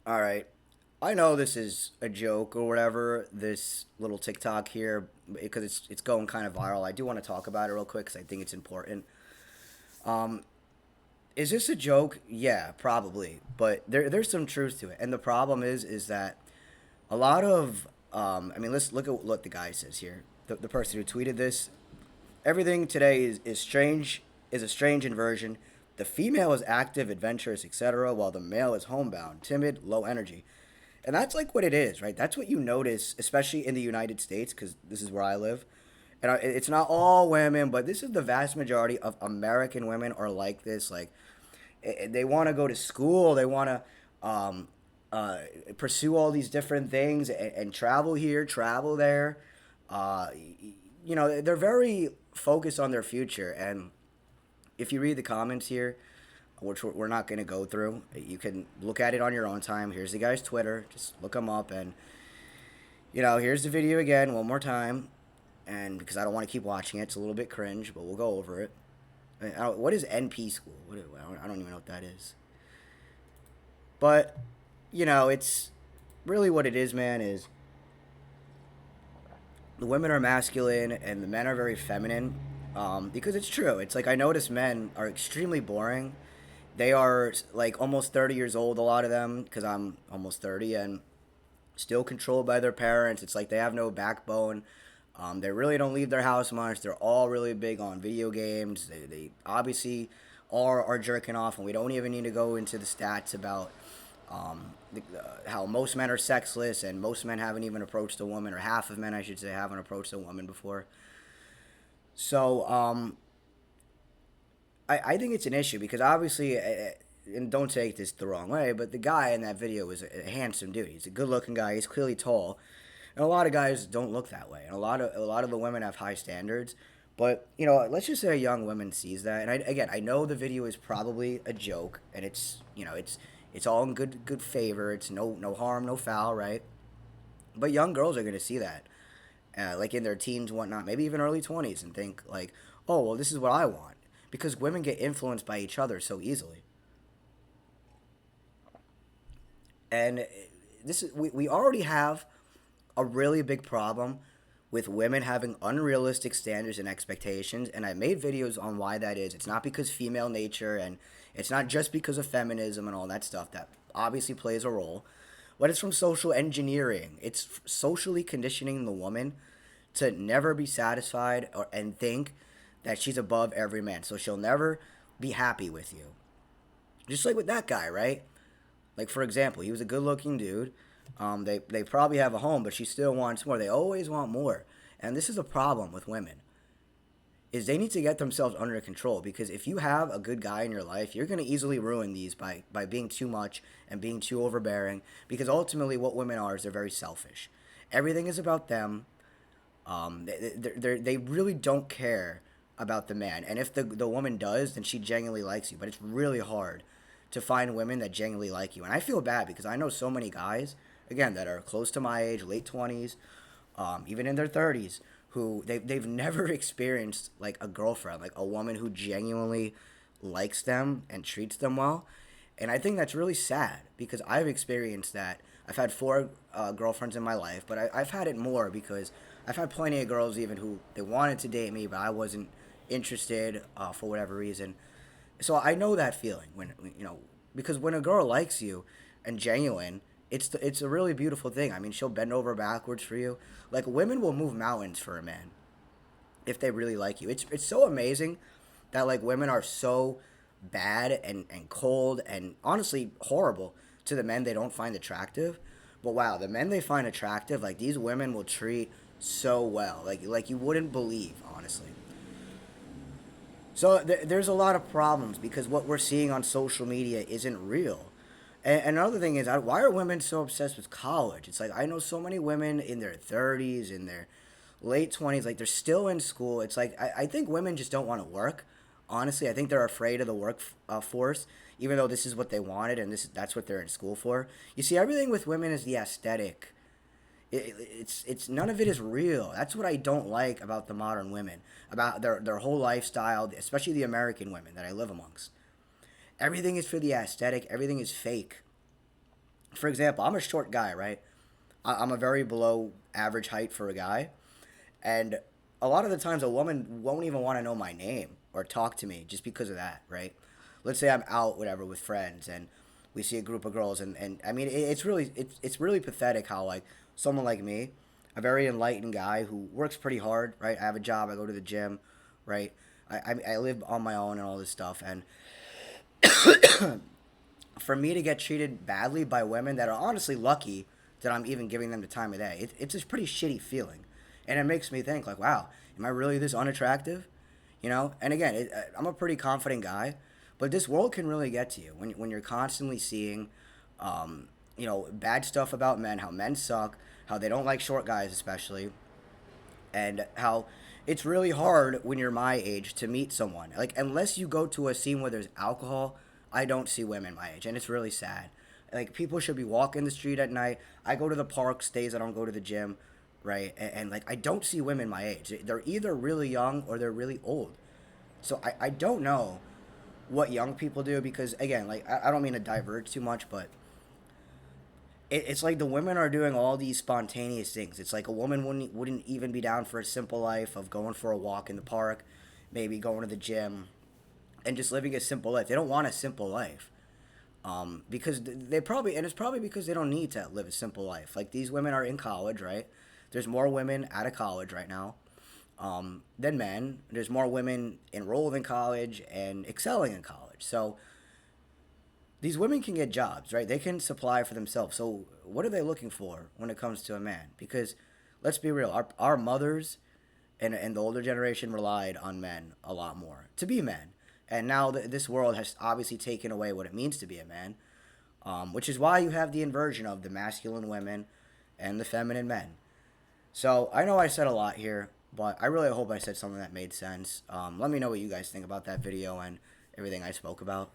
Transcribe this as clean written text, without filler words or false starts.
All right. I know this is a joke or whatever, this little TikTok here, because it's going kind of viral. I do want to talk about it real quick because I think it's important. Um, is this a joke? Yeah, probably, but there's some truth to it. And the problem is that a lot of I mean, let's look at what the guy says here. The person who tweeted this, everything today is strange, is a strange inversion. The female is active, adventurous, etc., while the male is homebound, timid, low energy. And that's like what it is, right? That's what you notice, especially in the United States, because this is where I live. And it's not all women, but this is the vast majority of American women are like this. Like, they want to go to school, they want to uh, pursue all these different things and travel here, travel there. Uh, they're very focused on their future. And if you read the comments here, which we're not going to go through, you can look at it on your own time. Here's the guy's Twitter. Just look him up. And, here's the video again one more time. And because I don't want to keep watching it, it's a little bit cringe, but we'll go over it. What is NP school? I don't even know what that is. But, it's really what it is, man, is the women are masculine and the men are very feminine. Because it's true. It's like I notice men are extremely boring. They are like almost 30 years old, a lot of them, because I'm almost 30, and still controlled by their parents. It's like they have no backbone. They really don't leave their house much. They're all really big on video games. They obviously are jerking off, and we don't even need to go into the stats about how most men are sexless and most men haven't even approached a woman, or half of men, I should say, haven't approached a woman before. So, I think it's an issue because obviously, and don't take this the wrong way, but the guy in that video is a handsome dude. He's a good-looking guy. He's clearly tall, and a lot of guys don't look that way. And a lot of the women have high standards. But let's just say a young woman sees that, and I know the video is probably a joke, and it's all in good favor. It's no harm, no foul, right? But young girls are gonna see that, like in their teens, whatnot, maybe even early 20s, and think like, oh well, this is what I want, because women get influenced by each other so easily. And this is we already have a really big problem with women having unrealistic standards and expectations, and I made videos on why that is. It's not because female nature, and it's not just because of feminism and all that stuff that obviously plays a role, but it's from social engineering. It's socially conditioning the woman to never be satisfied and think that she's above every man, so she'll never be happy with you. Just like with that guy, right? Like, for example, he was a good looking dude. They probably have a home, but she still wants more. They always want more. And this is a problem with women, is they need to get themselves under control, because if you have a good guy in your life, you're going to easily ruin these by being too much and being too overbearing, because ultimately what women are is they're very selfish. Everything is about them. They really don't care about the man. And if the woman does, then she genuinely likes you. But it's really hard to find women that genuinely like you. And I feel bad because I know so many guys, again, that are close to my age, late 20s, even in their 30s, who they've never experienced like a girlfriend, like a woman who genuinely likes them and treats them well. And I think that's really sad because I've experienced that. I've had four girlfriends in my life, but I've had it more because I've had plenty of girls even who they wanted to date me, but I wasn't interested for whatever reason. So I know that feeling because when a girl likes you and genuine, it's a really beautiful thing. I mean, she'll bend over backwards for you. Like, women will move mountains for a man if they really like you. It's so amazing that like women are so bad and cold and honestly horrible to the men they don't find attractive. But wow, the men they find attractive, like these women will treat so well, like you wouldn't believe, honestly. So there's a lot of problems because what we're seeing on social media isn't real. And another thing is, why are women so obsessed with college? It's like I know so many women in their 30s, in their late 20s, like they're still in school. It's like I think women just don't want to work. Honestly, I think they're afraid of the work force, even though this is what they wanted and that's what they're in school for. You see, everything with women is the aesthetic. It's none of it is real. That's what I don't like about the modern women, about their whole lifestyle, especially the American women that I live amongst. Everything is for the aesthetic. Everything is fake. For example, I'm a short guy, right? I'm a very below average height for a guy, and a lot of the times a woman won't even want to know my name or talk to me just because of that, right? Let's say I'm out, whatever, with friends, and we see a group of girls, and I mean, it's really pathetic how like someone like me, a very enlightened guy who works pretty hard, right? I have a job, I go to the gym, right? I live on my own and all this stuff, and for me to get treated badly by women that are honestly lucky that I'm even giving them the time of day, it's a pretty shitty feeling, and it makes me think like, wow, am I really this unattractive? You know? And again, I'm a pretty confident guy, but this world can really get to you when you're constantly seeing, bad stuff about men, how men suck, how they don't like short guys especially, and how it's really hard when you're my age to meet someone. Like unless you go to a scene where there's alcohol, I don't see women my age, and it's really sad. Like people should be walking the street at night. I go to the parks days I don't go to the gym, right? And like I don't see women my age. They're either really young or they're really old. So I don't know what young people do because again, like I don't mean to diverge too much, but it's like the women are doing all these spontaneous things. It's like a woman wouldn't even be down for a simple life of going for a walk in the park, maybe going to the gym, and just living a simple life. They don't want a simple life, because they probably and it's probably because they don't need to live a simple life. Like these women are in college, right? There's more women out of college right now, than men. There's more women enrolled in college and excelling in college. So these women can get jobs, right? They can supply for themselves. So what are they looking for when it comes to a man? Because let's be real, our mothers and the older generation relied on men a lot more to be men. And now this world has obviously taken away what it means to be a man, which is why you have the inversion of the masculine women and the feminine men. So I know I said a lot here, but I really hope I said something that made sense. Let me know what you guys think about that video and everything I spoke about.